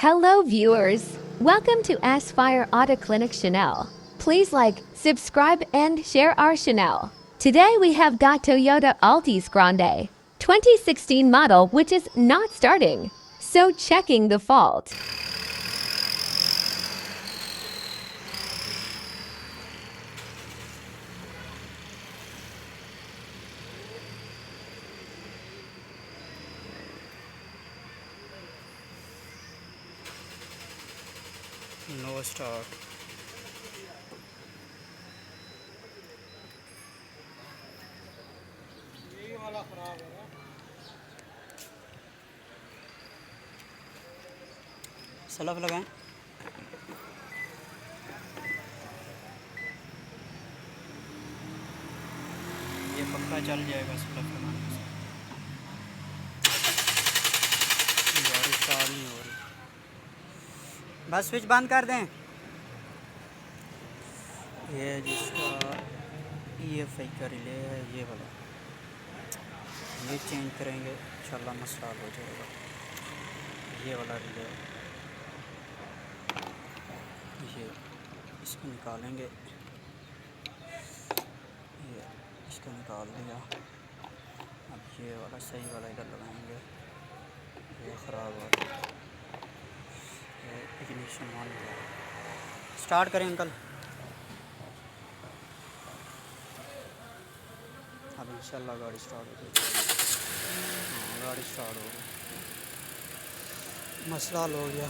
Hello, viewers. Welcome to Aspire Auto Clinic Chanel. Please like, subscribe, and share our channel. Today we have got Toyota Altis Grande 2016 model, which is not starting. So checking the fault. No start. यही वाला खराब है ना। Self लगाएं। ये पक्का चल जाएगा सलफ लगाने से। गाड़ी स्टार्ट नहीं हो रही। बस स्विच बंद कर दें। ये जिसका ये फेकर रिले है, ये वाला ये चेंज करेंगे, इंशाल्लाह मसला हल हो जाएगा। ये वाला रिले ये इसको निकालेंगे, ये इसको निकाल दिया। अब ये वाला सही वाला इधर लगाएंगे। ये ख़राब हो गया, ये इग्निशन ऑन हो गया। स्टार्ट करें अंकल। अब इंशाल्लाह गाड़ी स्टार्ट हो गई। हाँ, गाड़ी स्टार्ट हो गई, मसला हल हो गया।